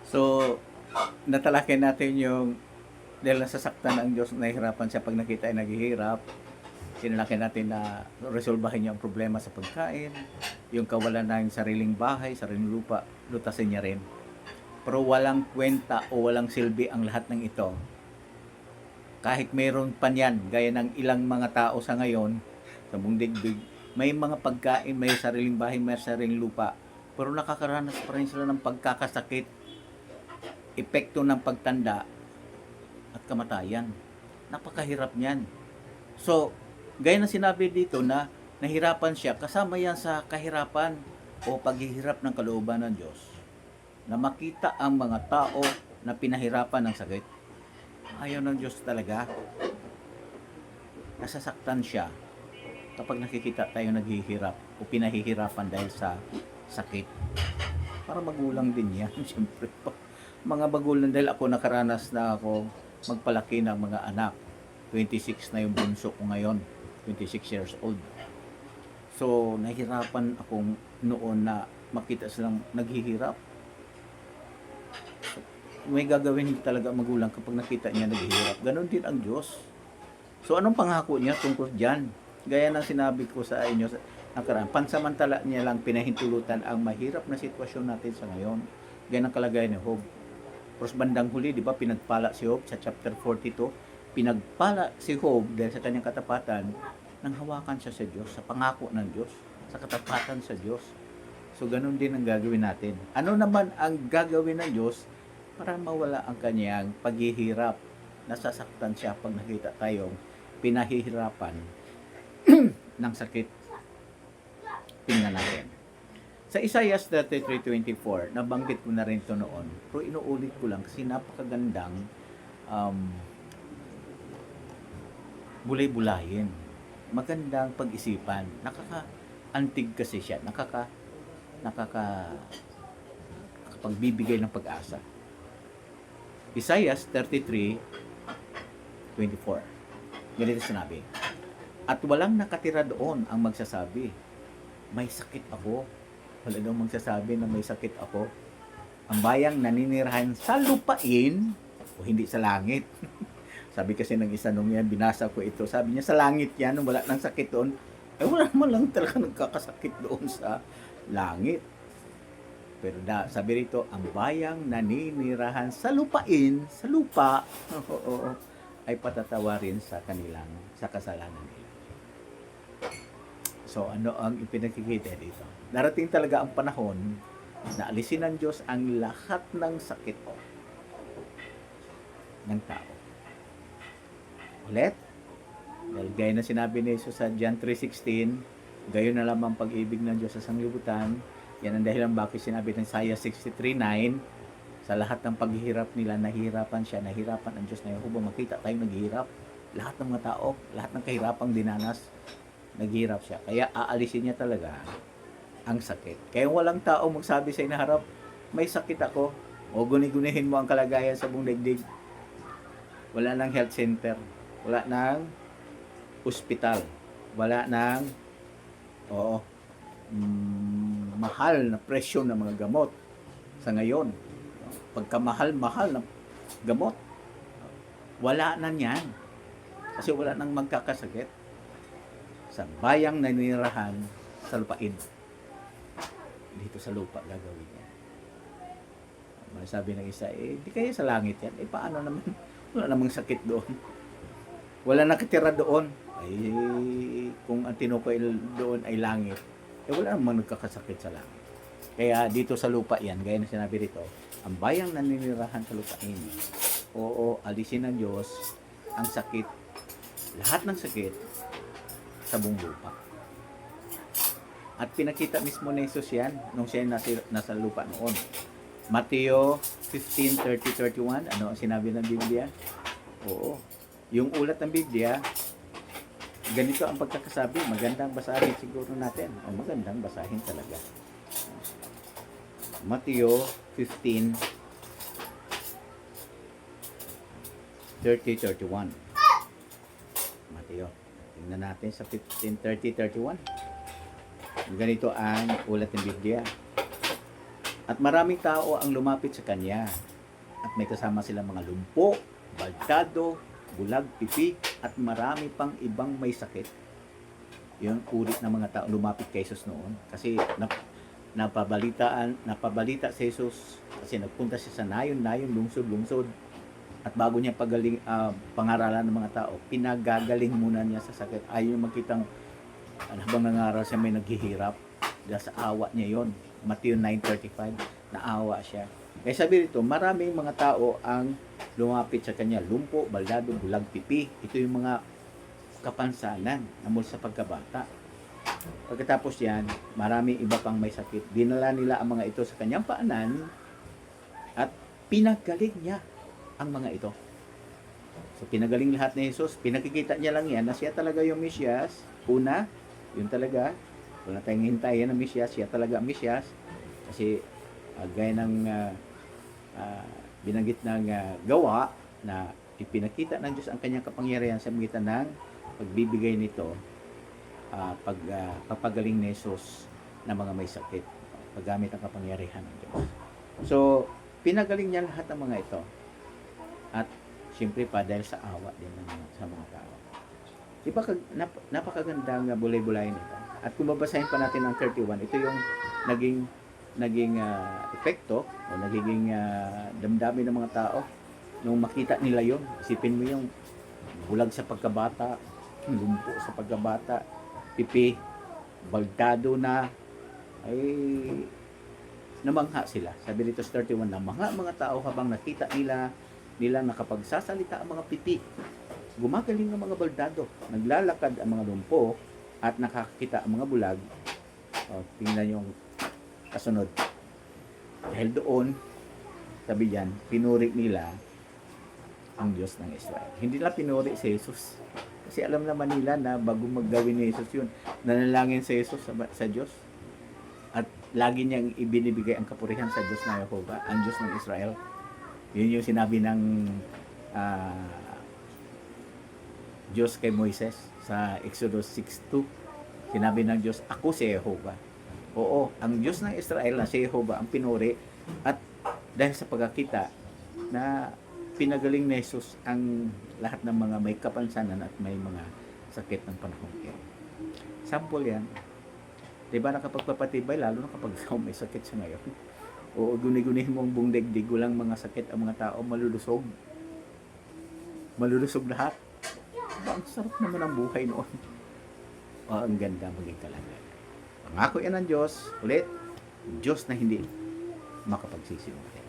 So, natalakay natin yung dahil nasasaktan ang Diyos, nahihirapan siya pag nakita ay naghihirap. Tinalakay natin na resolbahin niya ang problema sa pagkain, yung kawalan ng sariling bahay, sariling lupa, lutasin niya rin. Pero walang kwenta o walang silbi ang lahat ng ito. Kahit mayroon pa niyan, gaya ng ilang mga tao sa ngayon, sa buong digdig, may mga pagkain, may sariling bahay, may sariling lupa, pero nakakaranas pa rin sila ng pagkakasakit, epekto ng pagtanda, at kamatayan. Napakahirap niyan. So, gaya na sinabi dito na nahirapan siya, kasama yan sa kahirapan o paghihirap ng kalooban ng Diyos. Na makita ang mga tao na pinahirapan ng sakit. Ayaw ng Diyos talaga. Nasasaktan siya kapag nakikita tayo naghihirap o pinahihirapan dahil sa sakit. Para magulang din yan, siyempre po. Mga magulang, dahil ako nakaranas na ako magpalaki ng mga anak. 26 na yung bunso ko ngayon. 26 years old. So, nahihirapan akong noon na makita silang naghihirap. So, may gagawin talaga magulang kapag nakita niya naghihirap. Ganon din ang Diyos. So, anong pangako niya tungkol dyan? Gaya ng sinabi ko sa inyo nakaraan, pansamantala niya lang pinahintulutan ang mahirap na sitwasyon natin sa ngayon. Gaya ng kalagayan ni Job. Pero bandang huli, di ba, pinagpala si Job sa chapter 42, pinagpala si Job dahil sa kanyang katapatan, nang hawakan siya sa Diyos, sa pangako ng Diyos, sa katapatan sa Diyos. So, ganun din ang gagawin natin. Ano naman ang gagawin ng Diyos para mawala ang kanyang paghihirap? Nasasaktan siya pag nakita tayong pinahihirapan ng sakit. Tingnan natin. Sa Isaiah 33:24, nabanggit ko na rin ito noon, pero inuulit ko lang kasi napakagandang bulay-bulayin. Magandang pag-isipan. Nakaka-antig kasi siya. Nakapagbibigay ng pag-asa. Isaiah 33:24. Ganito sinabi. At walang nakatira doon ang magsasabi, may sakit ako. Wala daw magsasabi na may sakit ako. Ang bayang naninirahan sa lupain o hindi sa langit. Sabi kasi ng isa nung yan, binasa ko ito. Sabi niya, sa langit yan, wala nang sakit doon. Eh, wala naman lang talaga nagkakasakit doon sa langit. Pero sabi rito, ang bayang naninirahan sa lupain, sa lupa, ay patatawarin sa kasalanan nila. So, ano ang ipinakikita dito? Darating talaga ang panahon na alisin ng Diyos ang lahat ng sakit ng tao. Ulit, dahil gaya na sinabi ni Jesus sa John 3:16, gayon na lamang pag-ibig ng Diyos sa sanglibutan. Yan ang dahilan bakit sinabi ng Isaiah 63:9, sa lahat ng paghihirap nila, nahihirapan siya, nahihirapan ang Diyos na Yehova. Makita tayong naghihirap. Lahat ng mga tao, lahat ng kahirapang dinanas, naghihirap siya. Kaya aalisin niya talaga ang sakit. Kaya walang tao magsabi sa inaharap, may sakit ako, o guni-gunihin mo ang kalagayan sa buong daigdig. Wala nang health center, wala nang ospital, wala nang mahal na presyo ng mga gamot sa ngayon. Pagkamahal-mahal na gamot, wala na yan. Kasi wala nang magkakasakit sa bayang naninirahan sa lupain. Dito sa lupa gagawin yan. Sabi ng isa, di kaya sa langit yan. Paano naman? Wala namang sakit doon. Wala nakatira doon. Kung ang tinukoy doon ay langit, wala namang nagkakasakit sa langit. Kaya dito sa lupa yan, gaya na sinabi rito, ang bayang naninirahan sa lupain. Oo, alisin ng Diyos ang sakit, lahat ng sakit sa buong lupa. At pinakita mismo ni Jesus yan nung siya nasa lupa noon. Mateo 15:30-31, ano ang sinabi ng Biblia? Oo, yung ulat ng Biblia, ganito ang pagkakasabi. Magandang basahin siguro natin. O magandang basahin talaga. Mateo 15:30-31. Mateo. Tingnan natin sa 15:30-31. Ganito ang ulat ng Biblia. At maraming tao ang lumapit sa kanya. At may kasama silang mga lumpo, balkado, bulag, pipi, at marami pang ibang may sakit. Yung uri ng mga tao lumapit kay Jesus noon. Kasi napabalita si Jesus kasi nagpunta siya sa nayon-nayon, lungsod-lungsod. At bago niya pangaralan ng mga tao, pinagagaling muna niya sa sakit. Ayaw yung makitang habang nangaral siya may naghihirap. Dahil sa awa niya yon. Matthew 9:35, naawa siya. Kaya sabi dito, maraming mga tao ang lumapit sa kanya. Lumpo, baldado, bulag, pipi. Ito yung mga kapansanan na mula sa pagkabata. Pagkatapos yan, maraming iba pang may sakit. Dinala nila ang mga ito sa kanyang paanan at pinagaling niya ang mga ito. So, pinagaling lahat ni Jesus. Pinakikita niya lang yan na siya talaga yung Mesyas. Una, yun talaga. Wala tayong hintayin ng Mesyas. Siya talaga ang Mesyas. Kasi, gaya ng binanggit ng gawa na ipinakita ng Diyos ang kanyang kapangyarihan sa magitan ng pagbibigay nito, pagpagaling ni Jesus ng mga may sakit. Paggamit ang kapangyarihan ng Diyos. So, pinagaling niya lahat ng mga ito. At siyempre pa dahil sa awa din sa mga tao. Diba napakagandang bulay-bulayin ito. At kung babasahin pa natin ang 31, ito yung naging epekto o nagiging damdamin ng mga tao nung makita nila yon. Isipin mo yung bulag sa pagkabata, lumpo sa pagkabata, pipi, balgado na, ay namangha sila. Sabi dito sa 31, namangha mga tao habang nakita nilang nakapagsasalita ang mga pipi. Gumagaling ang mga baldado, naglalakad ang mga lumpo, at nakakita ang mga bulag. Tingnan yung kasunod. Dahil doon, sabi diyan, pinuri nila ang Diyos ng Israel. Hindi nila pinuri si Jesus. Kasi alam naman nila na bago maggawin ni Jesus yun, nanalangin si Jesus sa Diyos. At lagi niyang ibinibigay ang kapurihan sa Diyos na Jehovah, ang Diyos ng Israel. Yun yung sinabi ng Diyos kay Moises sa Exodus 6:2. Sinabi ng Diyos, ako si Jehovah. Oo, ang Diyos ng Israel na si Jehovah ang pinuri, at dahil sa pagkakita na pinagaling ni Jesus ang lahat ng mga may kapansanan at may mga sakit ng panahon. Sample yan. Diba nakapagpapatibay, lalo na kapag may sakit sa ngayon. O guni-gunihin mo ang buong daigdig, walang mga sakit ang mga tao, malulusog. Malulusog lahat. Ang sarap naman ang buhay noon. Ang ganda maging kalagayan. Pangako yan ng Diyos, ulit, Diyos na hindi makapagsisiungaling.